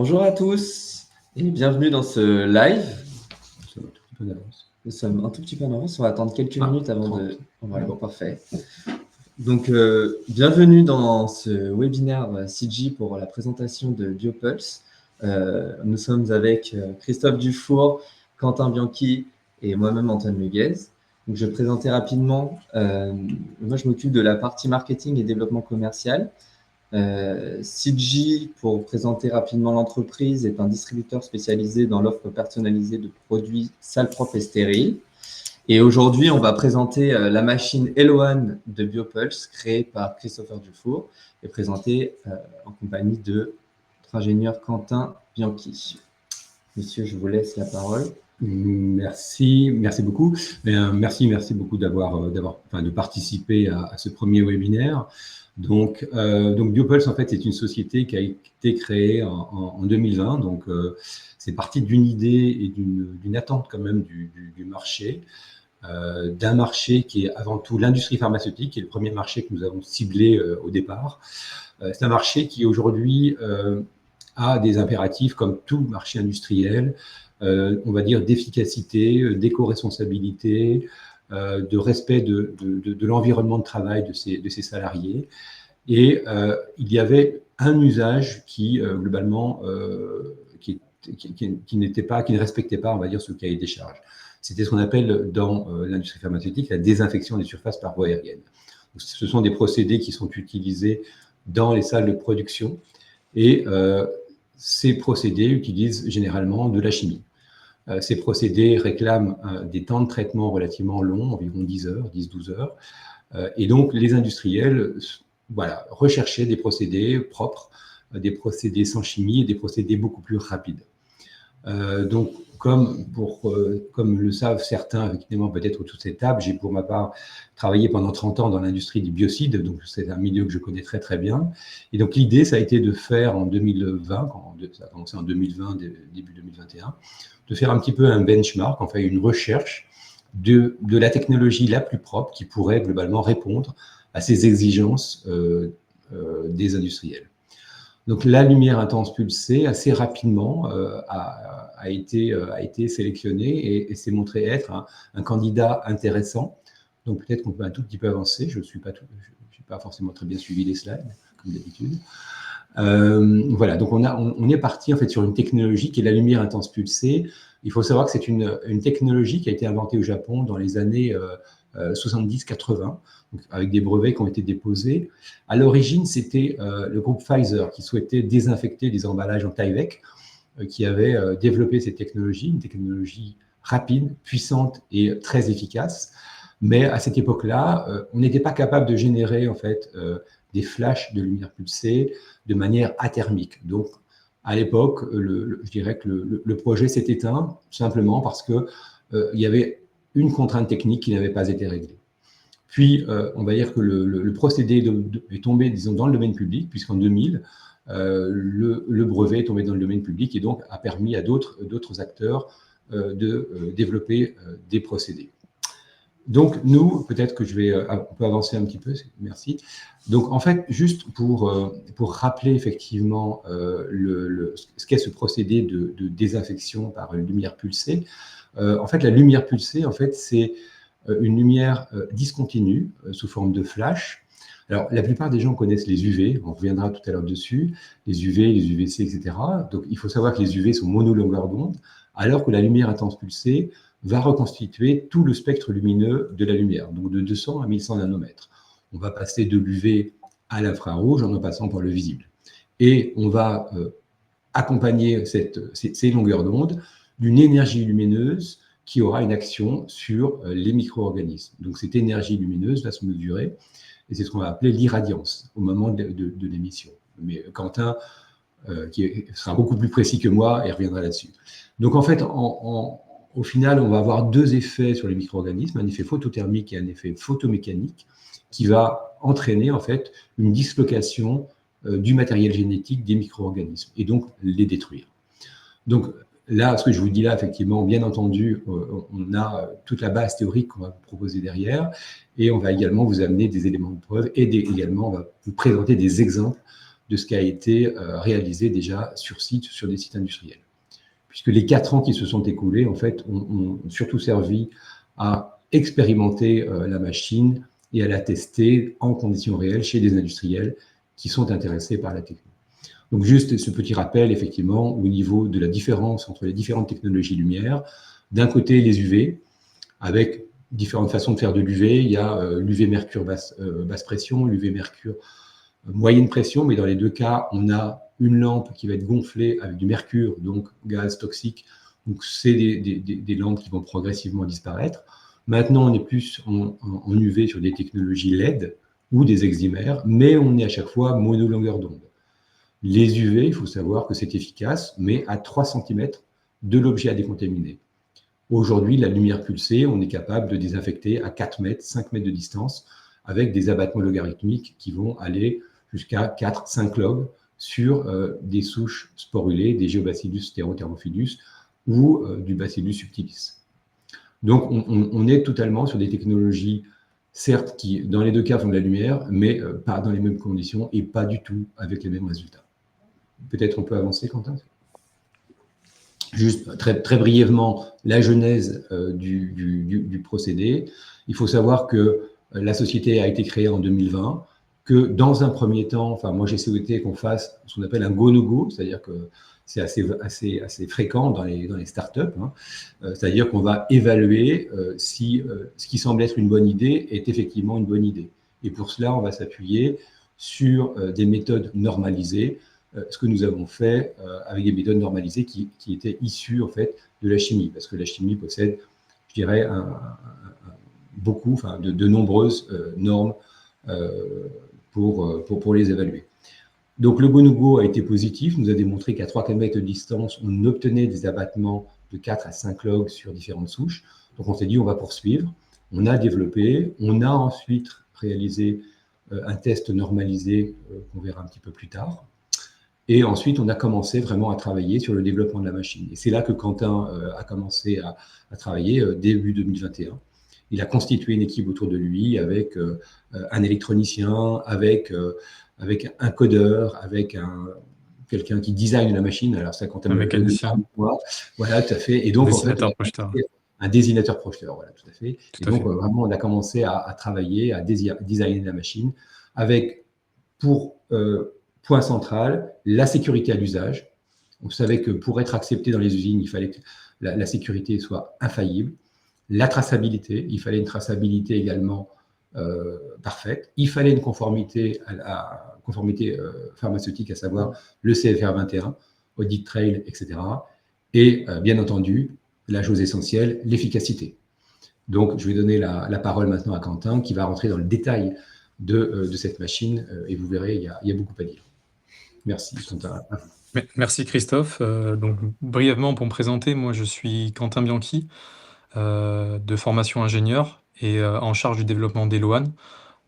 Bonjour à tous et bienvenue dans ce live. Nous sommes un tout petit peu en avance, on va attendre quelques minutes avant de... Voilà, bon, parfait. Donc, bienvenue dans ce webinaire CG pour la présentation de Biopulse. Nous sommes avec Christophe Dufour, Quentin Bianchi et moi-même Antoine Muguez. Donc, je vais présenter rapidement. Moi, je m'occupe de la partie marketing et développement commercial. CG, pour présenter rapidement l'entreprise, est un distributeur spécialisé dans l'offre personnalisée de produits sales, propres et stériles. Et aujourd'hui, on va présenter la machine Eloan de Biopulse, créée par Christopher Dufour et présentée en compagnie de notre ingénieur Quentin Bianchi. Monsieur, je vous laisse la parole. Merci beaucoup. Merci beaucoup de participer à ce premier webinaire. Donc Biopulse, en fait, c'est une société qui a été créée en 2020. Donc, c'est parti d'une idée et d'une attente quand même du marché, d'un marché qui est avant tout l'industrie pharmaceutique, qui est le premier marché que nous avons ciblé au départ. C'est un marché qui aujourd'hui a des impératifs comme tout marché industriel, on va dire d'efficacité, d'éco-responsabilité, de respect de l'environnement de travail de ses salariés. Et il y avait un usage qui, globalement, qui ne respectait pas, on va dire, ce cahier des charges. C'était ce qu'on appelle dans l'industrie pharmaceutique la désinfection des surfaces par voie aérienne. Donc, ce sont des procédés qui sont utilisés dans les salles de production et ces procédés utilisent généralement de la chimie. Ces procédés réclament des temps de traitement relativement longs, environ 10-12 heures. Et donc, les industriels recherchaient des procédés propres, des procédés sans chimie et des procédés beaucoup plus rapides. Donc, comme le savent certains, effectivement, peut-être autour de cette table, j'ai pour ma part travaillé pendant 30 ans dans l'industrie du biocide, donc c'est un milieu que je connais très très bien. Et donc l'idée, ça a été de faire en 2020, quand ça a commencé en 2020, début 2021, de faire un petit peu un benchmark, enfin une recherche de la technologie la plus propre qui pourrait globalement répondre à ces exigences des industriels. Donc la lumière intense pulsée, assez rapidement, a été sélectionnée et s'est montré être un candidat intéressant. Donc peut-être qu'on peut un tout petit peu avancer. Je ne suis pas forcément très bien suivi les slides, comme d'habitude. Voilà, donc on est parti en fait sur une technologie qui est la lumière intense pulsée. Il faut savoir que c'est une technologie qui a été inventée au Japon dans les années 70-80, avec des brevets qui ont été déposés. À l'origine, c'était le groupe Pfizer qui souhaitait désinfecter des emballages en Tyvek, qui avait développé cette technologie, une technologie rapide, puissante et très efficace. Mais à cette époque-là, on n'était pas capable de générer en fait des flashs de lumière pulsée de manière athermique. Donc, à l'époque, je dirais que le projet s'est éteint simplement parce que il y avait une contrainte technique qui n'avait pas été réglée. Puis, on va dire que le procédé est tombé, disons, dans le domaine public, puisqu'en 2000, le brevet est tombé dans le domaine public et donc a permis à d'autres acteurs de développer des procédés. Donc, nous, peut-être que on peut avancer un petit peu, merci. Donc, en fait, juste pour rappeler effectivement ce qu'est ce procédé de désinfection par une lumière pulsée, en fait, la lumière pulsée, en fait, c'est une lumière discontinue sous forme de flash. Alors, la plupart des gens connaissent les UV, on reviendra tout à l'heure dessus, les UV, les UVC, etc. Donc, il faut savoir que les UV sont monolongueurs d'onde, alors que la lumière intense pulsée va reconstituer tout le spectre lumineux de la lumière, donc de 200 à 1100 nanomètres. On va passer de l'UV à l'infrarouge en passant par le visible. Et on va accompagner ces longueurs d'onde d'une énergie lumineuse qui aura une action sur les micro-organismes. Donc cette énergie lumineuse va se mesurer, et c'est ce qu'on va appeler l'irradiance au moment de l'émission. Mais Quentin, qui sera beaucoup plus précis que moi, il reviendra là-dessus. Donc en fait, au final, on va avoir deux effets sur les micro-organismes, un effet photothermique et un effet photomécanique, qui va entraîner en fait une dislocation du matériel génétique des micro-organismes et donc les détruire. Donc là, ce que je vous dis là, effectivement, bien entendu, on a toute la base théorique qu'on va vous proposer derrière et on va également vous amener des éléments de preuve et également on va vous présenter des exemples de ce qui a été réalisé déjà sur site, sur des sites industriels. Puisque les 4 ans qui se sont écoulés, en fait, ont surtout servi à expérimenter la machine et à la tester en conditions réelles chez des industriels qui sont intéressés par la technologie. Donc juste ce petit rappel, effectivement, au niveau de la différence entre les différentes technologies lumière. D'un côté, les UV, avec différentes façons de faire de l'UV. Il y a l'UV mercure basse pression, l'UV mercure moyenne pression, mais dans les deux cas, on a une lampe qui va être gonflée avec du mercure, donc gaz toxique. Donc c'est des lampes qui vont progressivement disparaître. Maintenant, on est plus en UV sur des technologies LED ou des eximères, mais on est à chaque fois monolongueur d'onde. Les UV, il faut savoir que c'est efficace, mais à 3 cm de l'objet à décontaminer. Aujourd'hui, la lumière pulsée, on est capable de désinfecter à 4 mètres, 5 mètres de distance avec des abattements logarithmiques qui vont aller jusqu'à 4-5 logs sur des souches sporulées, des Geobacillus stérothermophilus ou du Bacillus subtilis. Donc, on est totalement sur des technologies, certes, qui, dans les deux cas, font de la lumière, mais pas dans les mêmes conditions et pas du tout avec les mêmes résultats. Peut-être on peut avancer, Quentin ? Juste très, très brièvement, la genèse du procédé. Il faut savoir que la société a été créée en 2020, que dans un premier temps, enfin moi j'ai souhaité qu'on fasse ce qu'on appelle un go-no-go, c'est-à-dire que c'est assez fréquent dans les startups, hein. C'est-à-dire qu'on va évaluer si ce qui semble être une bonne idée est effectivement une bonne idée. Et pour cela, on va s'appuyer sur des méthodes normalisées, ce que nous avons fait avec des méthodes normalisées qui étaient issues en fait de la chimie, parce que la chimie possède, je dirais, de nombreuses normes pour les évaluer. Donc le go-no-go a été positif, nous a démontré qu'à 3-4 mètres de distance, on obtenait des abattements de 4 à 5 logs sur différentes souches. Donc on s'est dit on va poursuivre, on a développé, on a ensuite réalisé un test normalisé qu'on verra un petit peu plus tard. Et ensuite, on a commencé vraiment à travailler sur le développement de la machine. Et c'est là que Quentin a commencé à travailler début 2021. Il a constitué une équipe autour de lui avec un électronicien, avec un codeur, avec quelqu'un qui design la machine. Alors ça, Quentin, un mécanicien. Voilà, tout à fait. Et donc, dessinateur projeteur. Un dessinateur projeteur, voilà, tout à fait. Tout et à donc, fait. Vraiment, on a commencé à travailler, à designer la machine avec, pour point central, la sécurité à l'usage. On savait que pour être accepté dans les usines, il fallait que la sécurité soit infaillible. La traçabilité, il fallait une traçabilité également parfaite. Il fallait une conformité à la conformité pharmaceutique, à savoir le CFR 21, Audit Trail, etc. Et bien entendu, la chose essentielle, l'efficacité. Donc, je vais donner la parole maintenant à Quentin, qui va rentrer dans le détail de cette machine, et vous verrez, il y a beaucoup à dire. Merci, Quentin. Merci Christophe. Donc, brièvement, pour me présenter, moi je suis Quentin Bianchi, de formation ingénieur et en charge du développement d'Eloane.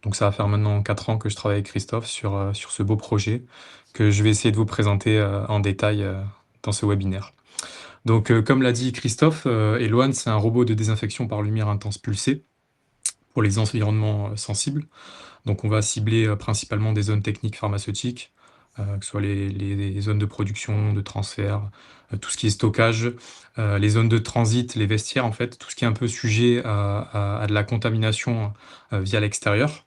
Donc ça va faire maintenant 4 ans que je travaille avec Christophe sur ce beau projet que je vais essayer de vous présenter en détail dans ce webinaire. Donc comme l'a dit Christophe, Eloane, c'est un robot de désinfection par lumière intense pulsée pour les environnements sensibles. Donc on va cibler principalement des zones techniques pharmaceutiques, que ce soit les zones de production, de transfert, tout ce qui est stockage, les zones de transit, les vestiaires, en fait, tout ce qui est un peu sujet à de la contamination via l'extérieur.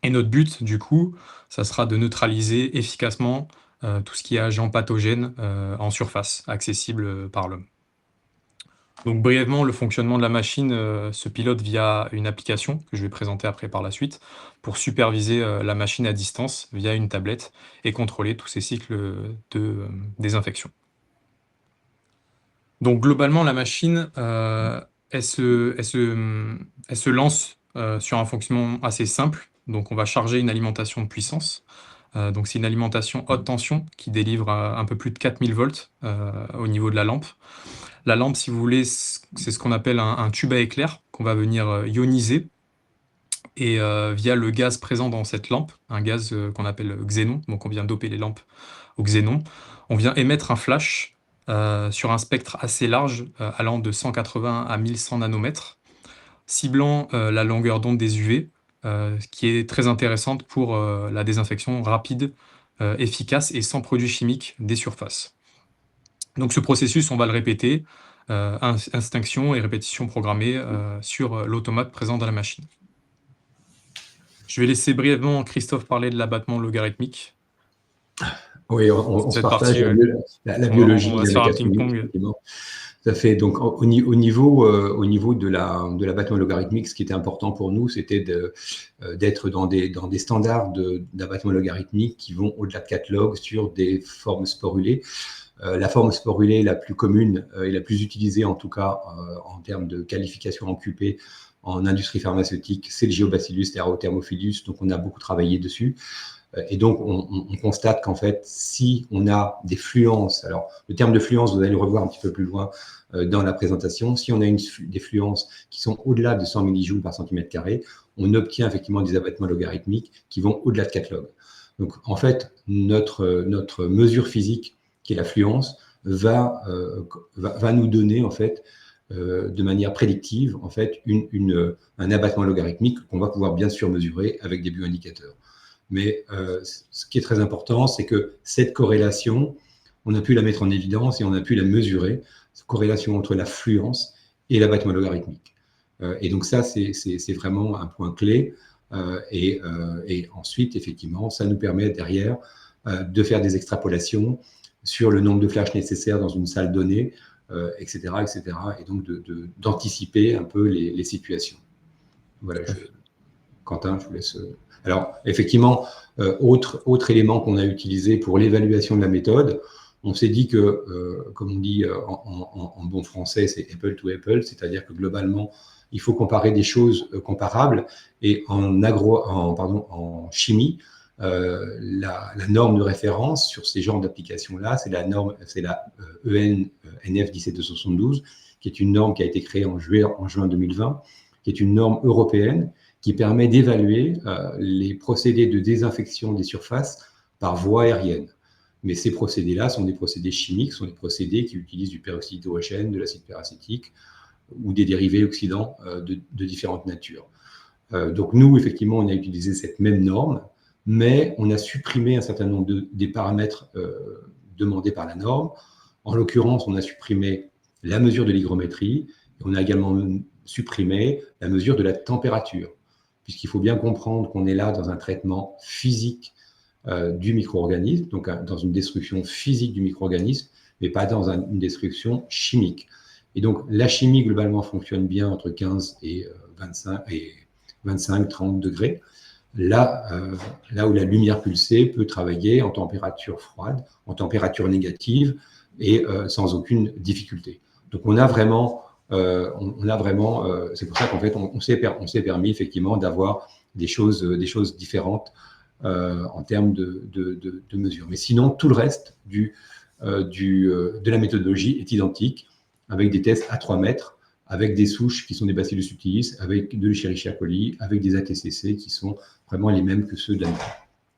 Et notre but, du coup, ça sera de neutraliser efficacement tout ce qui est agent pathogène en surface, accessible par l'homme. Donc brièvement, le fonctionnement de la machine se pilote via une application que je vais présenter après par la suite pour superviser la machine à distance via une tablette et contrôler tous ces cycles de désinfection. Donc globalement, la machine, elle se lance sur un fonctionnement assez simple. Donc on va charger une alimentation de puissance. Donc c'est une alimentation haute tension qui délivre un peu plus de 4000 volts au niveau de la lampe. La lampe, si vous voulez, c'est ce qu'on appelle un tube à éclair qu'on va venir ioniser. Et via le gaz présent dans cette lampe, un gaz qu'on appelle xénon, donc on vient doper les lampes au xénon, on vient émettre un flash sur un spectre assez large, allant de 180 à 1100 nanomètres, ciblant la longueur d'onde des UV, qui est très intéressante pour la désinfection rapide efficace et sans produits chimiques des surfaces. Donc ce processus, on va le répéter, instinction et répétition programmée sur l'automate présent dans la machine. Je vais laisser brièvement Christophe parler de l'abattement logarithmique. Oui, on se Cette partage partie, la biologie, on va la se faire un mécanique, ping-pong. effectivement. Tout à fait. Donc, au niveau de l'abattement logarithmique, ce qui était important pour nous, c'était d'être dans des standards d'abattement logarithmique qui vont au-delà de 4 logs sur des formes sporulées. La forme sporulée la plus commune et la plus utilisée, en tout cas, en termes de qualification en QP en industrie pharmaceutique, c'est le Geobacillus thermophilus. Donc, on a beaucoup travaillé dessus. Et donc, on constate qu'en fait, si on a des fluences, alors le terme de fluence, vous allez le revoir un petit peu plus loin dans la présentation, si on a des fluences qui sont au-delà de 100 millijoules par centimètre carré, on obtient effectivement des abattements logarithmiques qui vont au-delà de 4 logs. Donc, en fait, notre mesure physique, qui est la fluence, va nous donner, en fait, de manière prédictive, en fait, un abattement logarithmique qu'on va pouvoir bien sûr mesurer avec des bioindicateurs. Mais ce qui est très important, c'est que cette corrélation, on a pu la mettre en évidence et on a pu la mesurer, cette corrélation entre la fluence et l'abattement logarithmique. Et donc ça, c'est vraiment un point clé. Et ensuite, effectivement, ça nous permet derrière de faire des extrapolations sur le nombre de flashs nécessaires dans une salle donnée, etc., etc. Et donc d'anticiper un peu les situations. Voilà, Quentin, je vous laisse... Alors, effectivement, autre élément qu'on a utilisé pour l'évaluation de la méthode, on s'est dit que, comme on dit en bon français, c'est apple to apple, c'est-à-dire que globalement, il faut comparer des choses comparables. Et en chimie, la norme de référence sur ces genres d'applications-là, c'est la EN NF 17272, qui est une norme qui a été créée en juin 2020, qui est une norme européenne qui permet d'évaluer les procédés de désinfection des surfaces par voie aérienne. Mais ces procédés-là sont des procédés chimiques, sont des procédés qui utilisent du peroxyde d'OHN, de l'acide peracétique ou des dérivés oxydants de différentes natures. Donc nous, effectivement, on a utilisé cette même norme, mais on a supprimé un certain nombre des paramètres demandés par la norme. En l'occurrence, on a supprimé la mesure de l'hygrométrie, et on a également supprimé la mesure de la température, puisqu'il faut bien comprendre qu'on est là dans un traitement physique du micro-organisme, donc dans une destruction physique du micro-organisme, mais pas dans une destruction chimique. Et donc, la chimie, globalement, fonctionne bien entre 15 et 25-30 degrés. Là où la lumière pulsée peut travailler en température froide, en température négative, et sans aucune difficulté. Donc, on a vraiment... c'est pour ça qu'en fait, on s'est permis effectivement d'avoir des choses différentes en termes de mesures. Mais sinon, tout le reste de la méthodologie est identique, avec des tests à 3 mètres, avec des souches qui sont des Bacillus subtilis, avec de l'Escherichia coli, avec des ATCC qui sont vraiment les mêmes que ceux de la norme.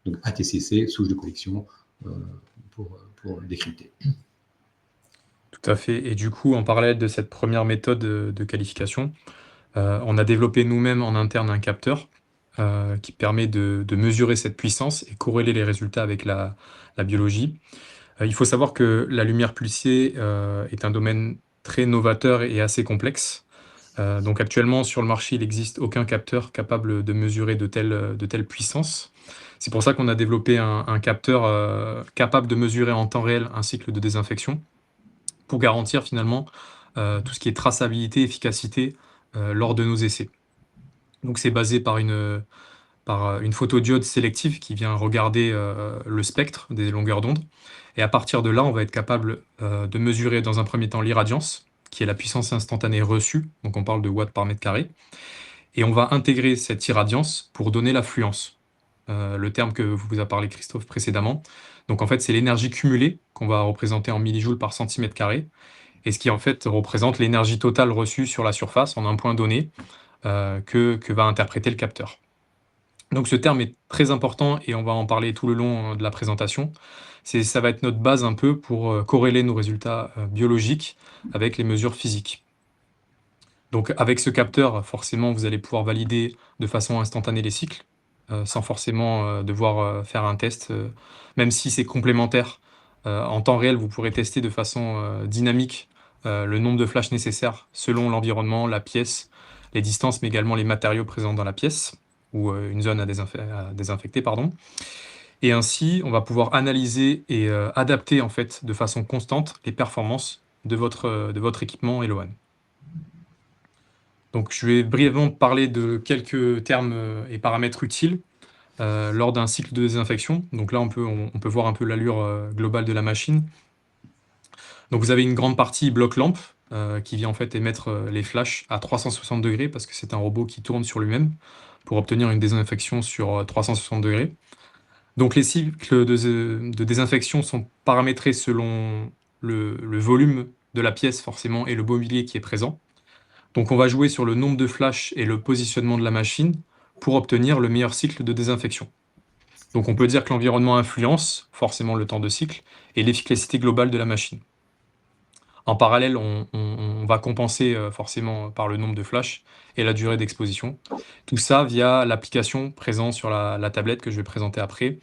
Donc ATCC, souche de collection, pour décrypter. Tout à fait. Et du coup, en parallèle de cette première méthode de qualification, on a développé nous-mêmes en interne un capteur qui permet de mesurer cette puissance et corréler les résultats avec la biologie. Il faut savoir que la lumière pulsée est un domaine très novateur et assez complexe. Donc actuellement, sur le marché, il n'existe aucun capteur capable de mesurer de telles puissances. C'est pour ça qu'on a développé un capteur capable de mesurer en temps réel un cycle de désinfection, pour garantir finalement tout ce qui est traçabilité, efficacité lors de nos essais. Donc c'est basé par une photodiode sélective qui vient regarder le spectre des longueurs d'onde. Et à partir de là, on va être capable de mesurer dans un premier temps l'irradiance, qui est la puissance instantanée reçue, donc on parle de watts par mètre carré. Et on va intégrer cette irradiance pour donner la fluence, le terme que vous a parlé Christophe précédemment. Donc en fait, c'est l'énergie cumulée qu'on va représenter en millijoules par centimètre carré, et ce qui en fait représente l'énergie totale reçue sur la surface en un point donné que va interpréter le capteur. Donc ce terme est très important et on va en parler tout le long de la présentation. Ça va être notre base un peu pour corréler nos résultats biologiques avec les mesures physiques. Donc avec ce capteur, forcément, vous allez pouvoir valider de façon instantanée les cycles. sans forcément devoir faire un test, même si c'est complémentaire. En temps réel, vous pourrez tester de façon dynamique le nombre de flashs nécessaires selon l'environnement, la pièce, les distances, mais également les matériaux présents dans la pièce ou une zone à désinfecter, pardon. Et ainsi, on va pouvoir analyser et adapter en fait de façon constante les performances de votre équipement Eloan. Donc je vais brièvement parler de quelques termes et paramètres utiles lors d'un cycle de désinfection. Donc là, on peut voir un peu l'allure globale de la machine. Donc vous avez une grande partie bloc lampe qui vient en fait émettre les flashs à 360 degrés parce que c'est un robot qui tourne sur lui-même pour obtenir une désinfection sur 360 degrés. Donc les cycles de désinfection sont paramétrés selon le volume de la pièce forcément et le mobilier qui est présent. Donc on va jouer sur le nombre de flashs et le positionnement de la machine pour obtenir le meilleur cycle de désinfection. Donc on peut dire que l'environnement influence forcément le temps de cycle et l'efficacité globale de la machine. En parallèle, on va compenser forcément par le nombre de flashs et la durée d'exposition. Tout ça via l'application présente sur la tablette que je vais présenter après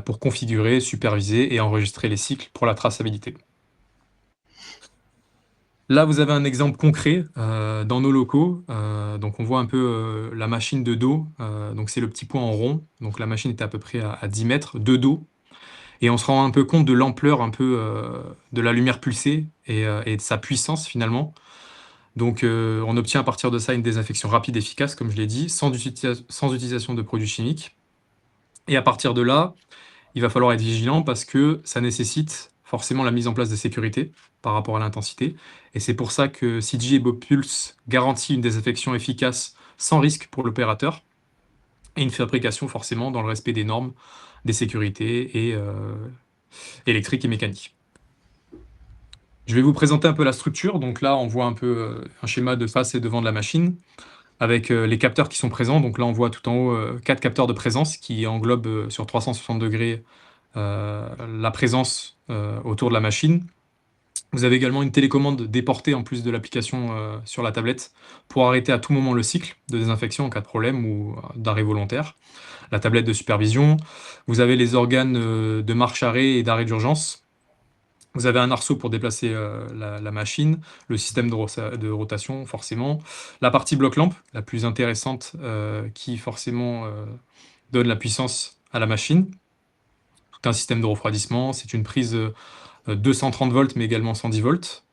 pour configurer, superviser et enregistrer les cycles pour la traçabilité. Là, vous avez un exemple concret dans nos locaux. Donc, on voit un peu la machine de dos. Donc, c'est le petit point en rond. Donc, la machine est à peu près à 10 mètres de dos. Et on se rend un peu compte de l'ampleur un peu de la lumière pulsée et de sa puissance finalement. Donc, on obtient à partir de ça une désinfection rapide et efficace, comme je l'ai dit, sans utilisation de produits chimiques. Et à partir de là, il va falloir être vigilant parce que ça nécessite forcément la mise en place de sécurité par rapport à l'intensité. Et c'est pour ça que CG et Bopulse garantit une désinfection efficace sans risque pour l'opérateur et une fabrication forcément dans le respect des normes des sécurités et électriques et mécaniques. Je vais vous présenter un peu la structure. Donc là, on voit un peu un schéma de face et devant de la machine avec les capteurs qui sont présents. Donc là, on voit tout en haut 4 capteurs de présence qui englobent sur 360 degrés la présence autour de la machine. Vous avez également une télécommande déportée en plus de l'application sur la tablette pour arrêter à tout moment le cycle de désinfection en cas de problème ou d'arrêt volontaire. La tablette de supervision. Vous avez les organes de marche-arrêt et d'arrêt d'urgence. Vous avez un arceau pour déplacer la machine, le système de rotation forcément, la partie bloc-lampe, la plus intéressante, qui forcément donne la puissance à la machine. Tout un système de refroidissement, c'est une prise 230 volts mais également 110 volts.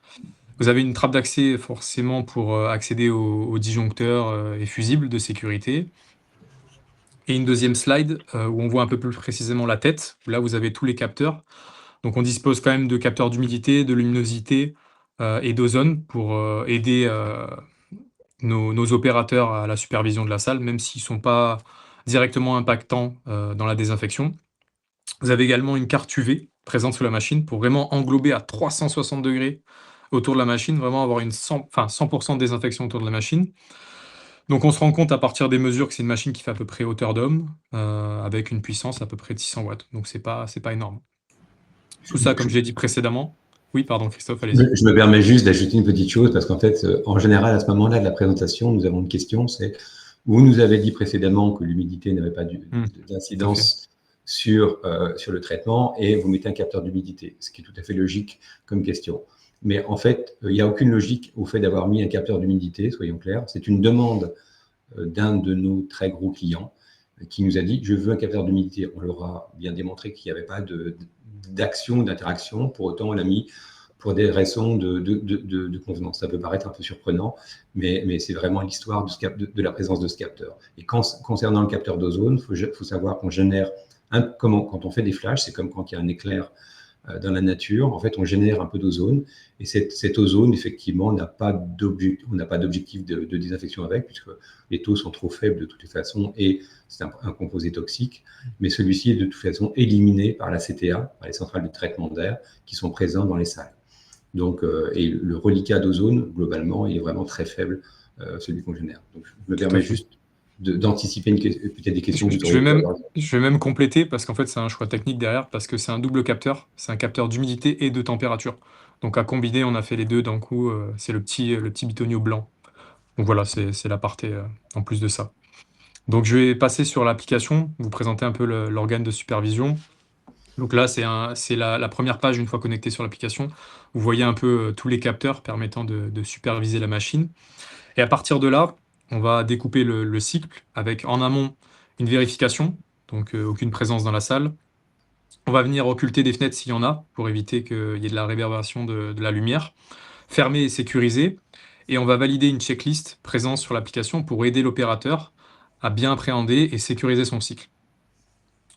Vous avez une trappe d'accès forcément pour accéder aux disjoncteurs et fusibles de sécurité. Et une deuxième slide où on voit un peu plus précisément la tête, où là vous avez tous les capteurs. Donc on dispose quand même de capteurs d'humidité, de luminosité et d'ozone pour aider nos opérateurs à la supervision de la salle, même s'ils ne sont pas directement impactants dans la désinfection. Vous avez également une carte UV présente sous la machine pour vraiment englober à 360 degrés autour de la machine, vraiment avoir une 100% de désinfection autour de la machine. Donc on se rend compte à partir des mesures que c'est une machine qui fait à peu près hauteur d'homme, avec une puissance à peu près de 600 watts. Donc c'est pas énorme. Tout ça, comme je l'ai dit précédemment. Oui, pardon, Christophe, allez-y. Je me permets juste d'ajouter une petite chose, parce qu'en fait, en général, à ce moment-là de la présentation, nous avons une question, c'est vous nous avez dit précédemment que l'humidité n'avait pas d'incidence sur le traitement, et vous mettez un capteur d'humidité, ce qui est tout à fait logique comme question. Mais en fait, il n'y a aucune logique au fait d'avoir mis un capteur d'humidité, soyons clairs. C'est une demande d'un de nos très gros clients qui nous a dit « je veux un capteur d'humidité ». On leur a bien démontré qu'il n'y avait pas d'action, d'interaction. Pour autant, on l'a mis pour des raisons de convenance. Ça peut paraître un peu surprenant, mais c'est vraiment l'histoire de la présence de ce capteur. Et concernant le capteur d'ozone, il faut savoir qu'on génère, quand on fait des flashs, c'est comme quand il y a un éclair dans la nature, en fait, on génère un peu d'ozone, et cet ozone, effectivement, on n'a pas d'objectif de désinfection avec, puisque les taux sont trop faibles de toutes les façons, et c'est un composé toxique, mais celui-ci est de toute façon éliminé par la CTA, par les centrales de traitement d'air, qui sont présentes dans les salles. Donc, et le reliquat d'ozone, globalement, il est vraiment très faible, celui qu'on génère. Donc, je me permets juste d'anticiper peut-être des questions. Je vais même compléter parce qu'en fait c'est un choix technique derrière parce que c'est un double capteur, c'est un capteur d'humidité et de température. Donc à combiner, on a fait les deux d'un coup, c'est le petit bitonio blanc. Donc voilà, c'est l'aparté en plus de ça. Donc je vais passer sur l'application, vous présenter un peu l'organe de supervision. Donc là, c'est la première page une fois connecté sur l'application. Vous voyez un peu tous les capteurs permettant de superviser la machine. Et à partir de là, on va découper le cycle avec en amont une vérification, donc aucune présence dans la salle. On va venir occulter des fenêtres s'il y en a, pour éviter qu'il y ait de la réverbération de la lumière. Fermer et sécuriser. Et on va valider une checklist présente sur l'application pour aider l'opérateur à bien appréhender et sécuriser son cycle.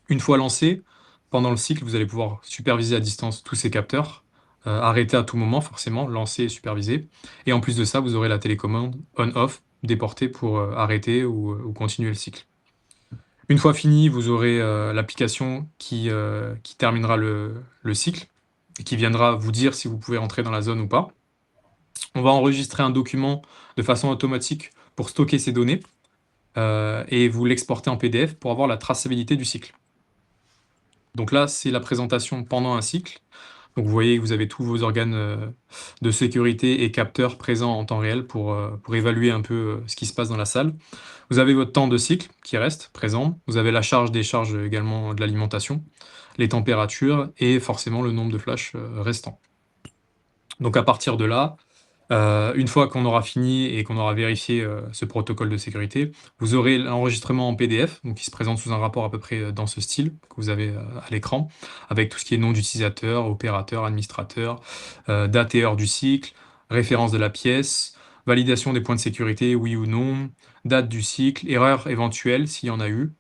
Une fois lancé, pendant le cycle, vous allez pouvoir superviser à distance tous ces capteurs, arrêter à tout moment forcément, lancer et superviser. Et en plus de ça, vous aurez la télécommande on-off déportée pour arrêter ou continuer le cycle. Une fois fini, vous aurez l'application qui terminera le cycle et qui viendra vous dire si vous pouvez entrer dans la zone ou pas. On va enregistrer un document de façon automatique pour stocker ces données et vous l'exporter en PDF pour avoir la traçabilité du cycle. Donc là, c'est la présentation pendant un cycle. Donc vous voyez que vous avez tous vos organes de sécurité et capteurs présents en temps réel pour évaluer un peu ce qui se passe dans la salle. Vous avez votre temps de cycle qui reste présent. Vous avez la charge, décharge également de l'alimentation, les températures et forcément le nombre de flashs restants. Donc à partir de là, une fois qu'on aura fini et qu'on aura vérifié ce protocole de sécurité, vous aurez l'enregistrement en PDF, donc qui se présente sous un rapport à peu près dans ce style que vous avez à l'écran, avec tout ce qui est nom d'utilisateur, opérateur, administrateur, date et heure du cycle, référence de la pièce, validation des points de sécurité, oui ou non, date du cycle, erreur éventuelle s'il y en a eu.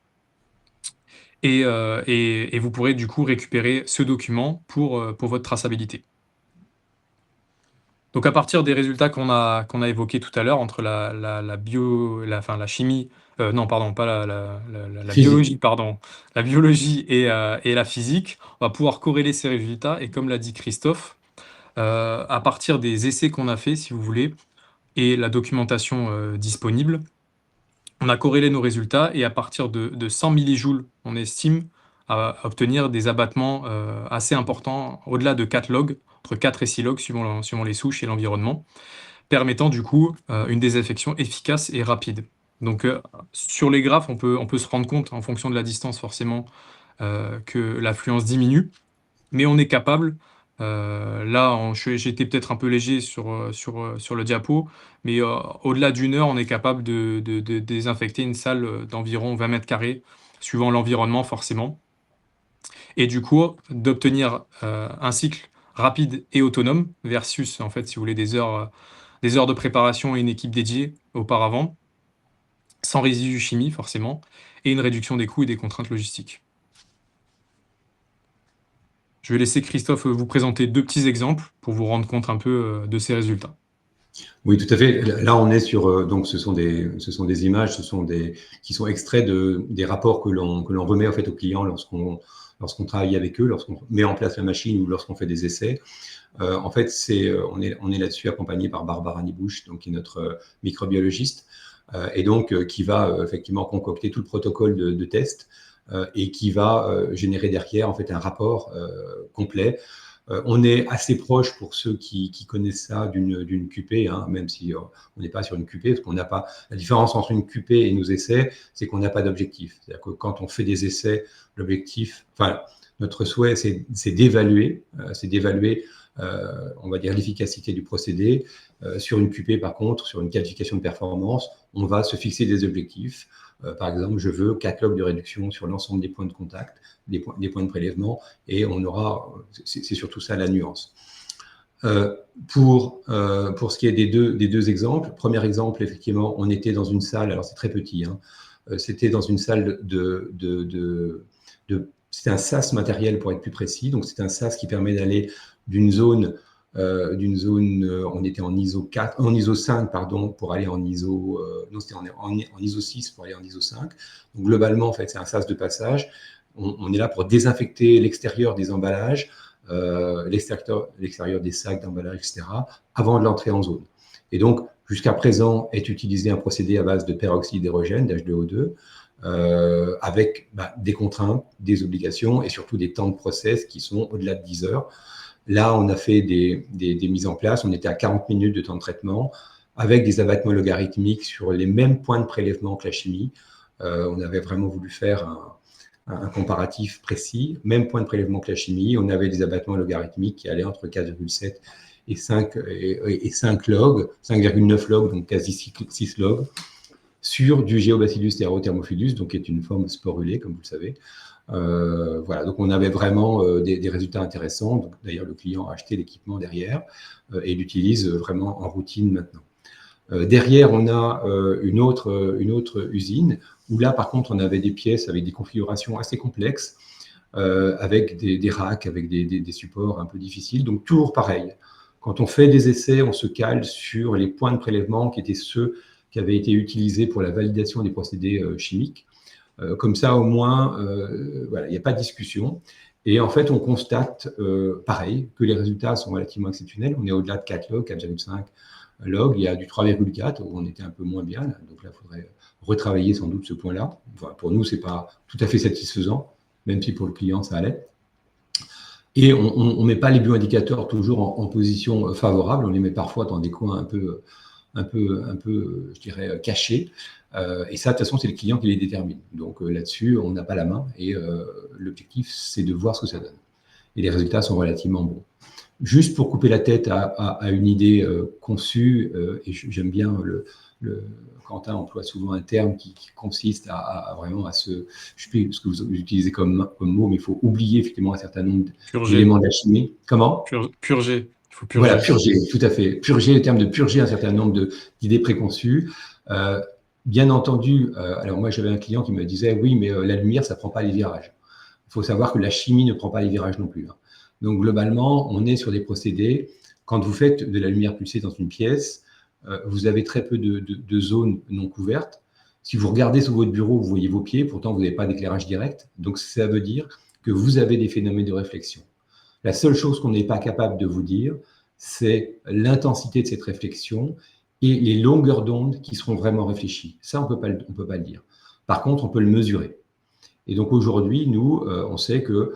Et vous pourrez du coup récupérer ce document pour votre traçabilité. Donc à partir des résultats qu'on a évoqués tout à l'heure, entre la chimie, non pardon, pas la biologie, pardon, la biologie et la physique, on va pouvoir corréler ces résultats et comme l'a dit Christophe, à partir des essais qu'on a fait, si vous voulez, et la documentation disponible, on a corrélé nos résultats et à partir de 100 millijoules, on estime à obtenir des abattements assez importants, au-delà de 4 logs, entre 4 et 6 logs suivant les souches et l'environnement, permettant du coup une désinfection efficace et rapide. Donc sur les graphes, on peut se rendre compte, en fonction de la distance forcément, que l'affluence diminue, mais on est capable, là j'étais peut-être un peu léger sur le diapo, mais au-delà d'1 heure, on est capable de désinfecter une salle d'environ 20 mètres carrés, suivant l'environnement forcément. Et du coup, d'obtenir un cycle rapide et autonome versus, en fait, si vous voulez, des heures de préparation et une équipe dédiée auparavant, sans résidus chimie forcément, et une réduction des coûts et des contraintes logistiques. Je vais laisser Christophe vous présenter 2 petits exemples pour vous rendre compte un peu de ces résultats. Oui, tout à fait. Là, on est sur donc ce sont des images, qui sont extraits des rapports que l'on remet en fait aux clients lorsqu'on travaille avec eux, lorsqu'on met en place la machine ou lorsqu'on fait des essais. En fait, on est là-dessus accompagné par Barbara Nibouche, donc qui est notre microbiologiste, et donc qui va effectivement concocter tout le protocole de test et qui va générer derrière en fait un rapport complet. On est assez proche pour ceux qui connaissent ça d'une QP, hein, même si on n'est pas sur une QP, parce qu'on n'a pas la différence entre une QP et nos essais, c'est qu'on n'a pas d'objectif. C'est-à-dire que quand on fait des essais, l'objectif, enfin notre souhait, c'est d'évaluer, on va dire l'efficacité du procédé. Sur une QP, par contre, sur une qualification de performance, on va se fixer des objectifs. Par exemple, je veux 4 logs de réduction sur l'ensemble des points de contact, des points de prélèvement, et on aura, c'est surtout ça la nuance. Pour ce qui est des deux exemples, premier exemple, effectivement, on était dans une salle, alors c'est très petit, hein, c'était dans une salle c'était un SAS matériel pour être plus précis, donc c'est un SAS qui permet d'aller d'une zone, on était en ISO 5, pardon, pour aller en ISO, non, c'était en ISO 6 pour aller en ISO 5. Donc globalement, en fait, c'est un sas de passage. On est là pour désinfecter l'extérieur des emballages, l'extérieur des sacs d'emballage, etc., avant de l'entrée en zone. Et donc, jusqu'à présent, est utilisé un procédé à base de peroxyde d'hydrogène, d'H2O2, avec des contraintes, des obligations et surtout des temps de process qui sont au-delà de 10 heures. Là, on a fait des mises en place. On était à 40 minutes de temps de traitement avec des abattements logarithmiques sur les mêmes points de prélèvement que la chimie. On avait vraiment voulu faire un comparatif précis, même point de prélèvement que la chimie. On avait des abattements logarithmiques qui allaient entre 4,7 et 5 logs, 5,9 logs, donc quasi 6 logs, sur du Geobacillus thermophilus, donc qui est une forme sporulée, comme vous le savez. Voilà, donc on avait vraiment des résultats intéressants. D'ailleurs, le client a acheté l'équipement derrière et l'utilise vraiment en routine maintenant. Derrière, on a une autre usine où là, par contre, on avait des pièces avec des configurations assez complexes, avec des racks, avec des supports un peu difficiles. Donc, toujours pareil. Quand on fait des essais, on se cale sur les points de prélèvement qui étaient ceux qui avaient été utilisés pour la validation des procédés chimiques. Comme ça, au moins, voilà, il n'y a pas de discussion. Et en fait, on constate, pareil, que les résultats sont relativement exceptionnels. On est au-delà de 4 logs, 4,5 logs. Il y a du 3,4 où on était un peu moins bien. Donc là, il faudrait retravailler sans doute ce point-là. Enfin, pour nous, ce n'est pas tout à fait satisfaisant, même si pour le client, ça allait. Et on ne met pas les bioindicateurs toujours en position favorable. On les met parfois dans des coins un peu, je dirais, cachés. Et ça, de toute façon, c'est le client qui les détermine. Donc là-dessus, on n'a pas la main. Et l'objectif, c'est de voir ce que ça donne. Et les résultats sont relativement bons. Juste pour couper la tête à une idée conçue, et j'aime bien Quentin emploie souvent un terme qui consiste vraiment à je ne sais plus ce que vous utilisez comme mot, mais il faut oublier effectivement un certain nombre d'éléments de la chimie. Comment ? Purger. Il faut purger. Voilà, purger, tout à fait. Purger, le terme de purger un certain nombre d'idées préconçues. Bien entendu, alors moi j'avais un client qui me disait oui, mais la lumière, ça ne prend pas les virages. Il faut savoir que la chimie ne prend pas les virages non plus. Hein. Donc globalement, on est sur des procédés. Quand vous faites de la lumière pulsée dans une pièce, vous avez très peu de zones non couvertes. Si vous regardez sur votre bureau, vous voyez vos pieds, pourtant vous n'avez pas d'éclairage direct. Donc ça veut dire que vous avez des phénomènes de réflexion. La seule chose qu'on n'est pas capable de vous dire, c'est l'intensité de cette réflexion et les longueurs d'onde qui seront vraiment réfléchies. Ça, on peut pas le dire. Par contre, on peut le mesurer. Et donc aujourd'hui, nous, on sait que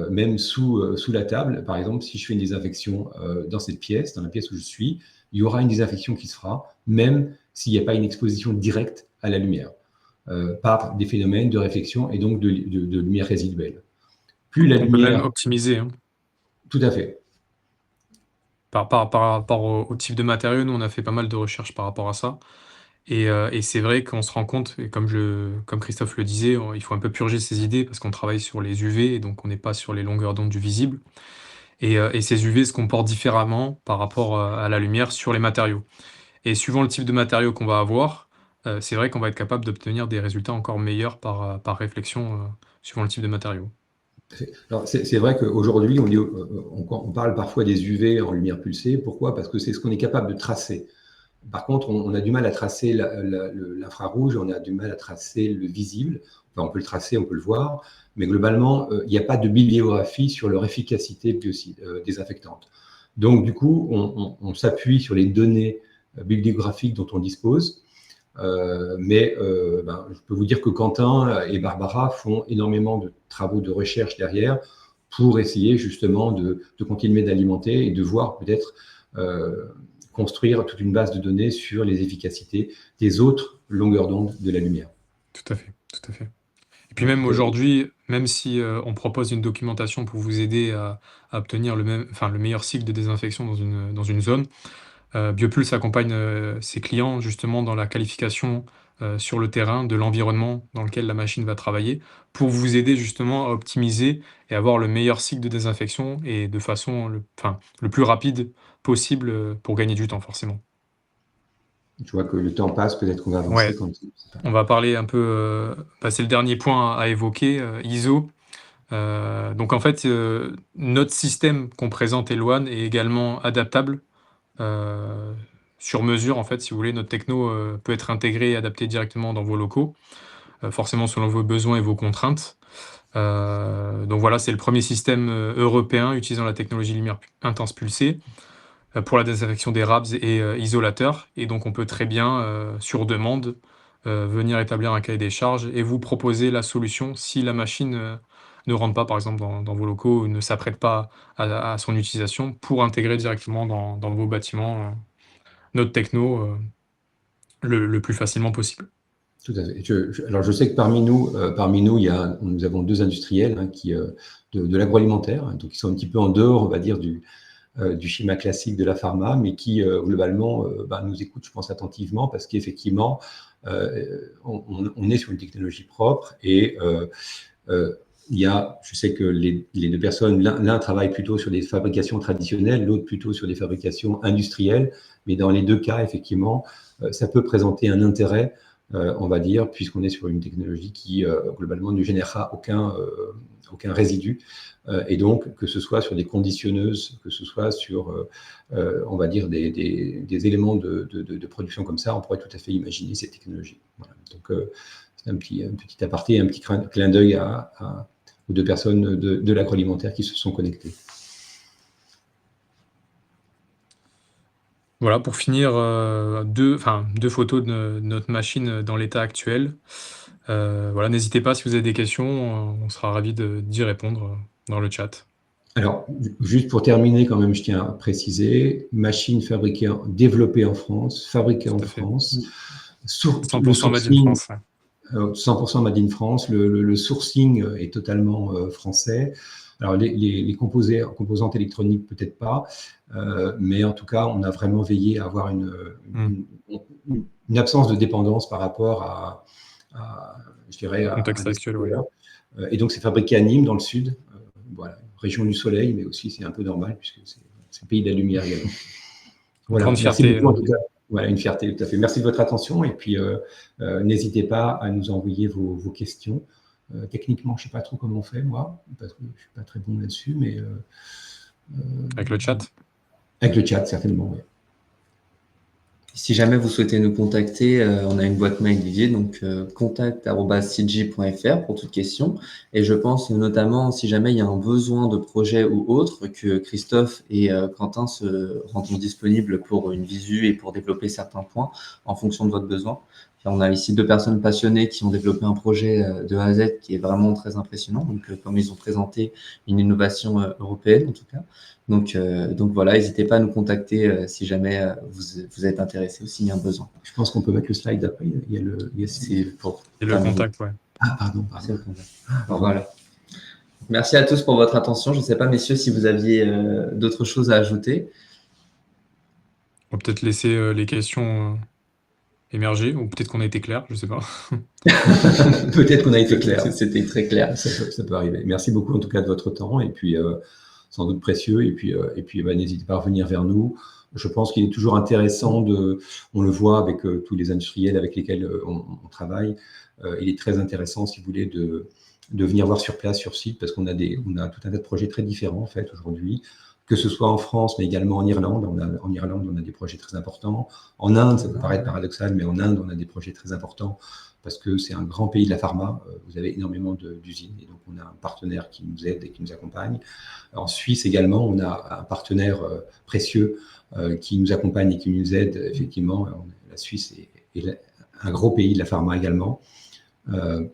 même sous la table, par exemple, si je fais une désinfection dans cette pièce, dans la pièce où je suis, il y aura une désinfection qui se fera, même s'il n'y a pas une exposition directe à la lumière, par des phénomènes de réflexion et donc de lumière résiduelle. Plus la on lumière... peut même optimiser. Hein. Tout à fait. Par rapport au type de matériaux, nous, on a fait pas mal de recherches par rapport à ça. Et c'est vrai qu'on se rend compte, et comme Christophe le disait, il faut un peu purger ses idées parce qu'on travaille sur les UV et donc on n'est pas sur les longueurs d'onde du visible. Et ces UV se comportent différemment par rapport à la lumière sur les matériaux. Et suivant le type de matériaux qu'on va avoir, c'est vrai qu'on va être capable d'obtenir des résultats encore meilleurs par réflexion, suivant le type de matériaux. Alors, c'est vrai qu'aujourd'hui, on parle parfois des UV en lumière pulsée. Pourquoi ? Parce que c'est ce qu'on est capable de tracer. Par contre, on a du mal à tracer l'infrarouge, on a du mal à tracer le visible. Enfin, on peut le tracer, on peut le voir, mais globalement, il n'y a pas de bibliographie sur leur efficacité désinfectante. Donc, du coup, on s'appuie sur les données bibliographiques dont on dispose. Mais je peux vous dire que Quentin et Barbara font énormément de travaux de recherche derrière pour essayer justement de continuer d'alimenter et de voir peut-être construire toute une base de données sur les efficacités des autres longueurs d'onde de la lumière. Tout à fait, tout à fait. Et puis même aujourd'hui, même si on propose une documentation pour vous aider à obtenir le meilleur cycle de désinfection dans une zone, Biopulse accompagne ses clients justement dans la qualification sur le terrain de l'environnement dans lequel la machine va travailler pour vous aider justement à optimiser et avoir le meilleur cycle de désinfection et de façon le plus rapide possible pour gagner du temps forcément. Je vois que le temps passe, peut-être qu'on va avancer. Ouais. On va parler un peu, c'est le dernier point à évoquer, ISO. Donc en fait, notre système qu'on présente Eloane est également adaptable sur mesure, en fait, si vous voulez. Notre techno peut être intégré et adapté directement dans vos locaux, forcément selon vos besoins et vos contraintes. Donc voilà, c'est le premier système européen utilisant la technologie lumière intense pulsée pour la désinfection des RABs et isolateurs. Et donc on peut très bien, sur demande, venir établir un cahier des charges et vous proposer la solution si la machine ne rentre pas, par exemple, dans vos locaux ou ne s'apprête pas à son utilisation, pour intégrer directement dans vos bâtiments notre techno le plus facilement possible. Tout à fait. Alors, je sais que parmi nous, nous avons 2 industriels de l'agroalimentaire, donc qui sont un petit peu en dehors, on va dire, du schéma classique de la pharma, mais qui, globalement, nous écoutent, je pense, attentivement, parce qu'effectivement, on est sur une technologie propre et je sais que les 2 personnes, l'un travaille plutôt sur des fabrications traditionnelles, l'autre plutôt sur des fabrications industrielles, mais dans les 2 cas, effectivement, ça peut présenter un intérêt, on va dire, puisqu'on est sur une technologie qui, globalement, ne générera aucun résidu. Et donc, que ce soit sur des conditionneuses, que ce soit sur, on va dire, des éléments de production comme ça, on pourrait tout à fait imaginer ces technologies. Voilà. Donc, c'est un petit aparté, un petit clin d'œil aux 2 personnes de l'agroalimentaire qui se sont connectées. Voilà, pour finir, 2 photos de notre machine dans l'état actuel. Voilà, n'hésitez pas si vous avez des questions, on sera ravis d'y répondre dans le chat. Alors, juste pour terminer, quand même, je tiens à préciser, machine développée en France, fabriquée en France, 100% made in France. 100% made in France, le sourcing est totalement français. Alors, les composantes électroniques, peut-être pas, mais en tout cas, on a vraiment veillé à avoir une absence de dépendance par rapport je dirais, au contexte actuel, oui. Et donc, c'est fabriqué à Nîmes, dans le sud, voilà, région du soleil, mais aussi c'est un peu normal, puisque c'est le pays de la lumière également. Voilà, grande fierté. Beaucoup, en tout cas. Voilà, une fierté, tout à fait. Merci de votre attention, et puis n'hésitez pas à nous envoyer vos questions. Techniquement, je ne sais pas trop comment on fait, moi, parce que je ne suis pas très bon là-dessus, mais... avec le chat. Avec le chat, certainement, oui. Si jamais vous souhaitez nous contacter, on a une boîte mail dédiée, donc contact@cj.fr pour toute question. Et je pense notamment, si jamais il y a un besoin de projet ou autre, que Christophe et Quentin se rendront disponibles pour une visu et pour développer certains points en fonction de votre besoin. On a ici 2 personnes passionnées qui ont développé un projet de A à Z qui est vraiment très impressionnant. Donc, comme ils ont présenté une innovation européenne, en tout cas. Donc voilà, n'hésitez pas à nous contacter si jamais vous êtes intéressé ou s'il y a un besoin. Je pense qu'on peut mettre le slide d'après. Il y a le contact, ouais. Ah, pardon. C'est le contact. Alors, voilà. Merci à tous pour votre attention. Je ne sais pas, messieurs, si vous aviez d'autres choses à ajouter. On va peut-être laisser les questions émerger, ou peut-être qu'on a été clair, je ne sais pas. Peut-être qu'on a été clair. C'était très clair. Ça peut arriver. Merci beaucoup en tout cas de votre temps, et puis sans doute précieux, et puis n'hésitez pas à revenir vers nous. Je pense qu'il est toujours intéressant on le voit avec tous les industriels avec lesquels on travaille, il est très intéressant, si vous voulez, de venir voir sur place, sur site, parce qu'on a tout un tas de projets très différents en fait aujourd'hui, que ce soit en France, mais également en Irlande. En Irlande, on a des projets très importants. En Inde, ça peut paraître paradoxal, mais en Inde, on a des projets très importants parce que c'est un grand pays de la pharma. Vous avez énormément d'usines, et donc on a un partenaire qui nous aide et qui nous accompagne. En Suisse également, on a un partenaire précieux qui nous accompagne et qui nous aide, effectivement. La Suisse est un gros pays de la pharma également.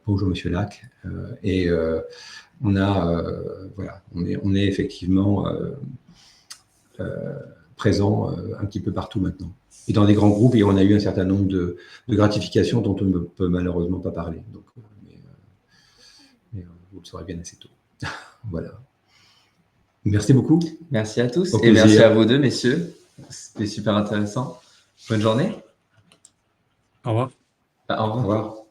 Bonjour Monsieur Lac. On est effectivement présent un petit peu partout maintenant. Et dans des grands groupes, et on a eu un certain nombre de gratifications dont on ne peut malheureusement pas parler. Donc, mais vous le saurez bien assez tôt. Voilà. Merci beaucoup. Merci à tous. Et merci à vous 2, messieurs. C'était super intéressant. Bonne journée. Au revoir. Au revoir.